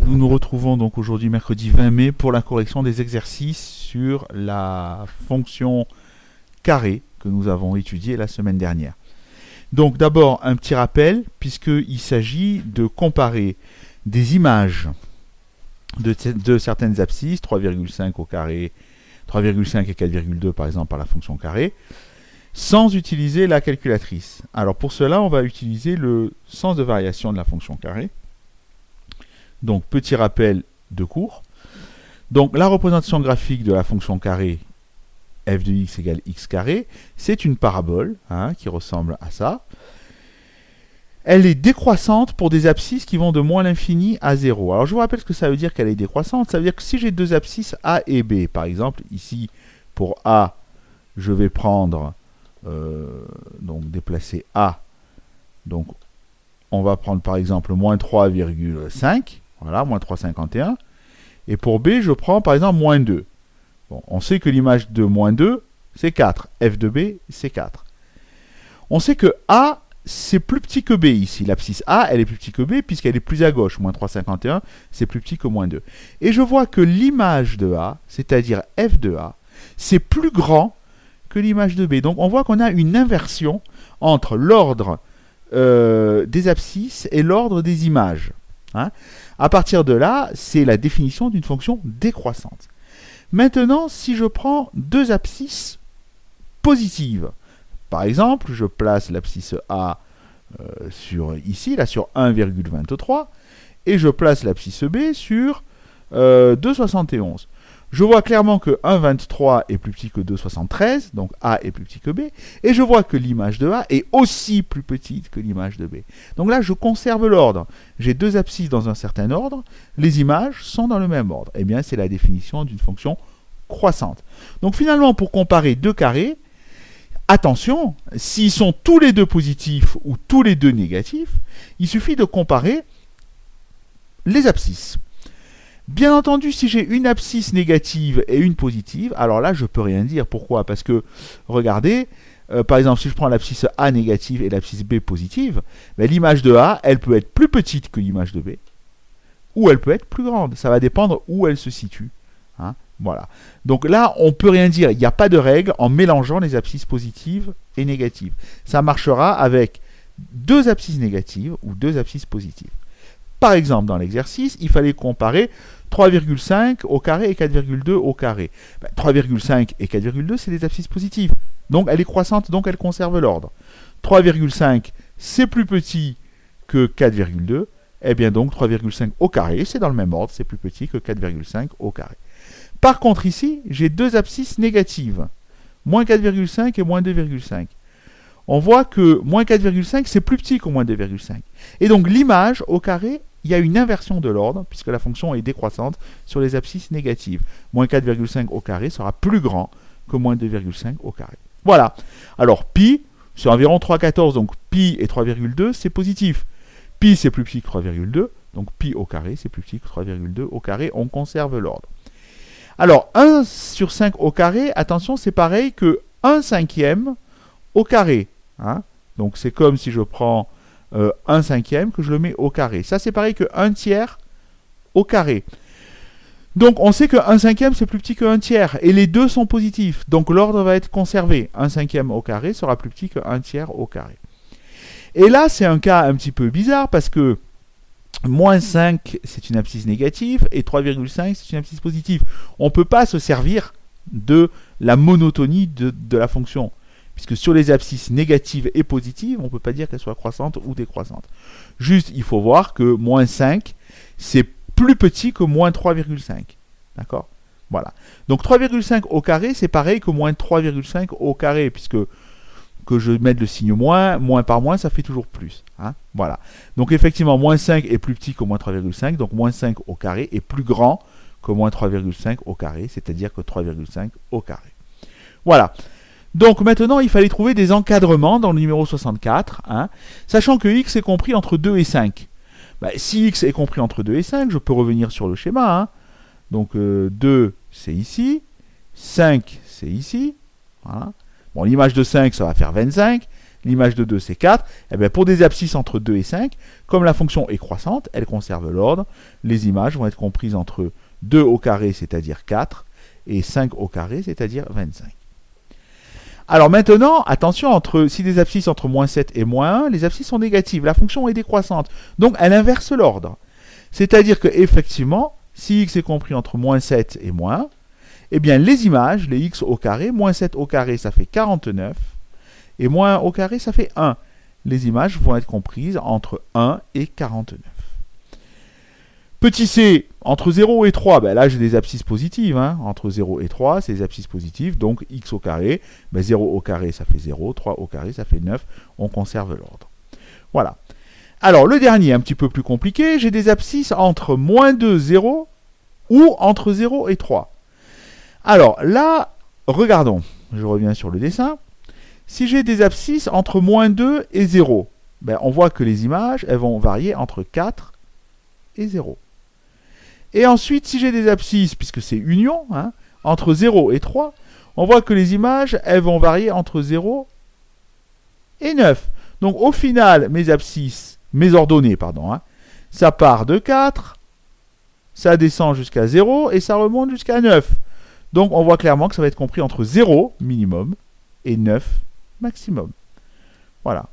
Nous nous retrouvons donc aujourd'hui mercredi 20 mai pour la correction des exercices sur la fonction carré que nous avons étudié la semaine dernière. Donc d'abord un petit rappel puisqu'il s'agit de comparer des images de certaines abscisses, 3,5 au carré, 3,5 et 4,2 par exemple par la fonction carré, sans utiliser la calculatrice. Alors pour cela, on va utiliser le sens de variation de la fonction carré. Donc petit rappel de cours. Donc la représentation graphique de la fonction carré f de x égale x carré, c'est une parabole qui ressemble à ça. Elle est décroissante pour des abscisses qui vont de moins l'infini à 0. Alors je vous rappelle ce que ça veut dire qu'elle est décroissante. Ça veut dire que si j'ai deux abscisses A et B, par exemple, ici pour A, je vais prendre, donc déplacer A, donc on va prendre par exemple moins 3,5, voilà, moins 3,51, et pour B, je prends par exemple moins 2. Bon, on sait que l'image de moins 2, c'est 4, f de B, c'est 4. On sait que A, c'est plus petit que B ici. L'abscisse A, elle est plus petite que B puisqu'elle est plus à gauche. Moins 3,51, c'est plus petit que moins 2. Et je vois que l'image de A, c'est-à-dire f de A, c'est plus grand que l'image de B. Donc on voit qu'on a une inversion entre l'ordre des abscisses et l'ordre des images. À partir de là, c'est la définition d'une fonction décroissante. Maintenant, si je prends deux abscisses positives, par exemple, je place l'abscisse A sur 1,23 et je place l'abscisse B sur 2,71. Je vois clairement que 1,23 est plus petit que 2,73, donc A est plus petit que B, et je vois que l'image de A est aussi plus petite que l'image de B. Donc là, je conserve l'ordre. J'ai deux abscisses dans un certain ordre, les images sont dans le même ordre. Eh bien, c'est la définition d'une fonction croissante. Donc finalement, pour comparer deux carrés, attention, s'ils sont tous les deux positifs ou tous les deux négatifs, il suffit de comparer les abscisses. Bien entendu, si j'ai une abscisse négative et une positive, alors là, je ne peux rien dire. Pourquoi ? Parce que, regardez, par exemple, si je prends l'abscisse A négative et l'abscisse B positive, ben, l'image de A, elle peut être plus petite que l'image de B, ou elle peut être plus grande. Ça va dépendre où elle se situe. Voilà. Donc là, on ne peut rien dire. Il n'y a pas de règle en mélangeant les abscisses positives et négatives. Ça marchera avec deux abscisses négatives ou deux abscisses positives. Par exemple, dans l'exercice, il fallait comparer 3,5 au carré et 4,2 au carré. 3,5 et 4,2, c'est des abscisses positives. Donc elle est croissante, donc elle conserve l'ordre. 3,5, c'est plus petit que 4,2. Eh bien donc 3,5 au carré, c'est dans le même ordre, c'est plus petit que 4,5 au carré. Par contre ici, j'ai deux abscisses négatives, moins 4,5 et moins 2,5. On voit que moins 4,5, c'est plus petit que moins 2,5. Et donc l'image au carré, il y a une inversion de l'ordre, puisque la fonction est décroissante sur les abscisses négatives. Moins 4,5 au carré sera plus grand que moins 2,5 au carré. Voilà. Alors pi, c'est environ 3,14, donc pi et 3,2, c'est positif. Pi, c'est plus petit que 3,2, donc pi au carré, c'est plus petit que 3,2 au carré, on conserve l'ordre. Alors, 1 sur 5 au carré, attention, c'est pareil que 1 cinquième au carré. Donc, c'est comme si je prends 1 cinquième que je le mets au carré. Ça, c'est pareil que 1 tiers au carré. Donc, on sait que 1 cinquième, c'est plus petit que 1 tiers. Et les deux sont positifs. Donc, l'ordre va être conservé. 1 cinquième au carré sera plus petit que 1 tiers au carré. Et là, c'est un cas un petit peu bizarre parce que moins 5, c'est une abscisse négative, et 3,5, c'est une abscisse positive. On ne peut pas se servir de la monotonie de la fonction, puisque sur les abscisses négatives et positives, on ne peut pas dire qu'elles soient croissantes ou décroissantes. Juste, il faut voir que moins 5, c'est plus petit que moins 3,5. D'accord ? Voilà. Donc 3,5 au carré, c'est pareil que moins 3,5 au carré, puisque que je mette le signe moins, moins par moins, ça fait toujours plus. Voilà. Donc effectivement, moins 5 est plus petit que moins 3,5, donc moins 5 au carré est plus grand que moins 3,5 au carré, c'est-à-dire que 3,5 au carré. Voilà. Donc maintenant, il fallait trouver des encadrements dans le numéro 64, sachant que x est compris entre 2 et 5. Si x est compris entre 2 et 5, je peux revenir sur le schéma. Donc 2, c'est ici, 5, c'est ici. Voilà. Bon, l'image de 5, ça va faire 25. l'image de 2 c'est 4, et bien pour des abscisses entre 2 et 5, comme la fonction est croissante, elle conserve l'ordre, les images vont être comprises entre 2 au carré, c'est-à-dire 4, et 5 au carré, c'est-à-dire 25. Alors maintenant, attention, si des abscisses entre moins 7 et moins 1, les abscisses sont négatives, la fonction est décroissante, donc elle inverse l'ordre. C'est-à-dire que effectivement, si x est compris entre moins 7 et moins 1, eh bien les images, les x au carré, moins 7 au carré, ça fait 49, et moins 1 au carré, ça fait 1. Les images vont être comprises entre 1 et 49. Petit c, entre 0 et 3, ben là j'ai des abscisses positives. Hein. Entre 0 et 3, c'est des abscisses positives. Donc x au carré, ben 0 au carré, ça fait 0. 3 au carré, ça fait 9. On conserve l'ordre. Voilà. Alors le dernier, un petit peu plus compliqué, j'ai des abscisses entre moins 2, 0 ou entre 0 et 3. Alors là, regardons. Je reviens sur le dessin. Si j'ai des abscisses entre moins 2 et 0, ben on voit que les images elles vont varier entre 4 et 0. Et ensuite, si j'ai des abscisses, puisque c'est union, hein, entre 0 et 3, on voit que les images, elles vont varier entre 0 et 9. Donc au final, mes abscisses, mes ordonnées, pardon, hein, ça part de 4, ça descend jusqu'à 0 et ça remonte jusqu'à 9. Donc on voit clairement que ça va être compris entre 0 minimum et 9 maximum. Voilà.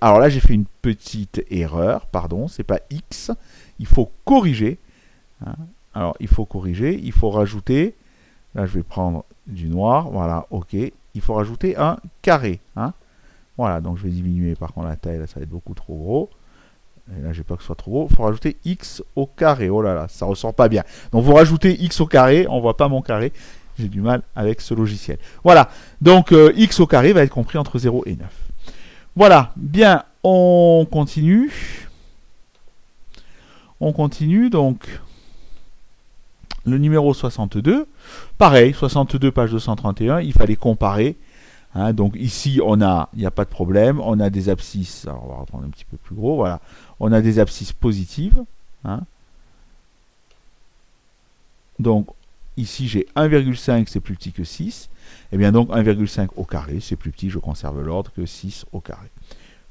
Alors là, j'ai fait une petite erreur, pardon, c'est pas x, il faut corriger. Hein. Alors, il faut corriger, il faut rajouter, là je vais prendre du noir, voilà, ok, il faut rajouter un carré. Hein. Voilà, donc je vais diminuer par contre la taille, là ça va être beaucoup trop gros. Et là, j'ai pas que ce soit trop gros, il faut rajouter x au carré, oh là là, ça ressort pas bien. Donc vous rajoutez x au carré, on voit pas mon carré, j'ai du mal avec ce logiciel. Voilà, donc x au carré va être compris entre 0 et 9. Voilà, bien, on continue. On continue, donc, le numéro 62. Pareil, 62, page 231, il fallait comparer. Hein, donc ici, il n'y a pas de problème, on a des abscisses, alors on va reprendre un petit peu plus gros, voilà. On a des abscisses positives. Hein. Donc, ici, j'ai 1,5, c'est plus petit que 6. Et bien donc 1,5 au carré, c'est plus petit, je conserve l'ordre, que 6 au carré.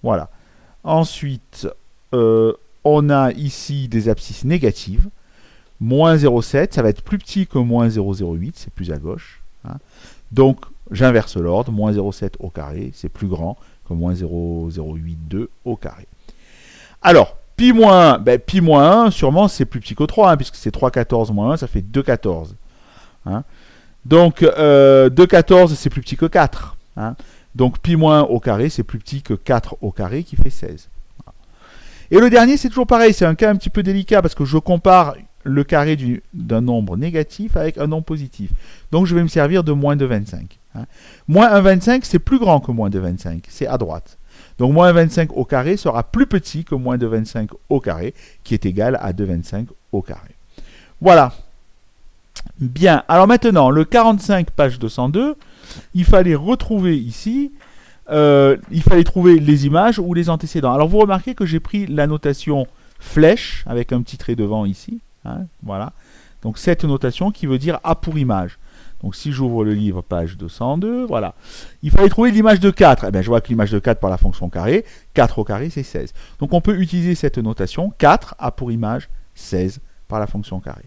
Voilà. Ensuite, on a ici des abscisses négatives. Moins 0,7, ça va être plus petit que moins 0,08, c'est plus à gauche. Hein. Donc, j'inverse l'ordre, moins 0,7 au carré, c'est plus grand que moins 0,082 au carré. Alors, pi moins 1, ben, pi moins 1, sûrement, c'est plus petit que 3, hein, puisque c'est 3,14 moins 1, ça fait 2,14. Hein. Donc, 2,14, c'est plus petit que 4. Hein. Donc, pi moins 1 au carré, c'est plus petit que 4 au carré, qui fait 16. Et le dernier, c'est toujours pareil, c'est un cas un petit peu délicat, parce que je compare le carré d'un nombre négatif avec un nombre positif. Donc, je vais me servir de moins de 25. Hein. Moins 1,25, c'est plus grand que moins de 25, c'est à droite. Donc, moins 1,25 au carré sera plus petit que moins de 25 au carré, qui est égal à 2,25 au carré. Voilà. Bien, alors maintenant, le 45, page 202, il fallait retrouver ici, il fallait trouver les images ou les antécédents. Alors vous remarquez que j'ai pris la notation flèche, avec un petit trait devant ici, hein, voilà. Donc cette notation qui veut dire A pour image. Donc si j'ouvre le livre, page 202, voilà. Il fallait trouver l'image de 4. Eh bien, je vois que l'image de 4 par la fonction carré, 4 au carré, c'est 16. Donc on peut utiliser cette notation, 4, A pour image, 16 par la fonction carré.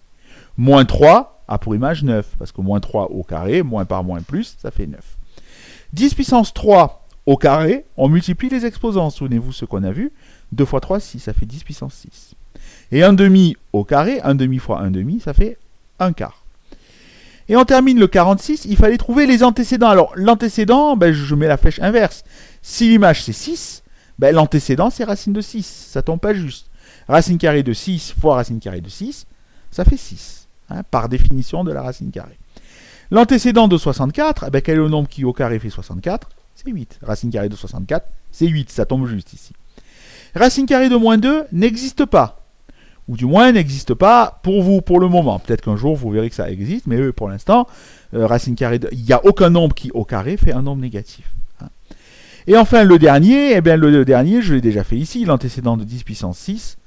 Moins 3, A pour image 9, parce que moins 3 au carré, moins par moins plus, ça fait 9. 10 puissance 3 au carré, on multiplie les exposants, souvenez-vous ce qu'on a vu, 2 fois 3, 6, ça fait 10 puissance 6. Et 1 demi au carré, 1 demi fois 1 demi, ça fait 1 quart. Et on termine le 46, il fallait trouver les antécédents. Alors l'antécédent, ben, je mets la flèche inverse. Si l'image c'est 6, ben, l'antécédent c'est racine de 6, ça tombe pas juste. Racine carrée de 6 fois racine carrée de 6, ça fait 6. Hein, par définition de la racine carrée. L'antécédent de 64, eh bien, quel est le nombre qui au carré fait 64 ? C'est 8. Racine carrée de 64, c'est 8, ça tombe juste ici. Racine carrée de moins 2 n'existe pas. Ou du moins n'existe pas pour vous, pour le moment. Peut-être qu'un jour vous verrez que ça existe, mais pour l'instant, racine carrée de... il n'y a aucun nombre qui au carré fait un nombre négatif. Hein. Et enfin le dernier, eh bien, le dernier, je l'ai déjà fait ici, l'antécédent de 10 puissance 6.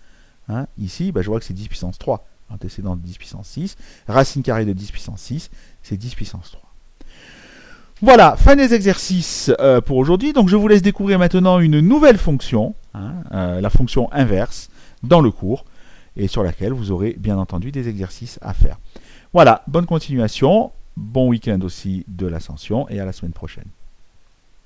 Hein, ici, ben, je vois que c'est 10 puissance 3. Antécédent de 10 puissance 6, racine carrée de 10 puissance 6, c'est 10 puissance 3. Voilà, fin des exercices pour aujourd'hui. Donc je vous laisse découvrir maintenant une nouvelle fonction, la fonction inverse, dans le cours, et sur laquelle vous aurez bien entendu des exercices à faire. Voilà, bonne continuation, bon week-end aussi de l'ascension, et à la semaine prochaine.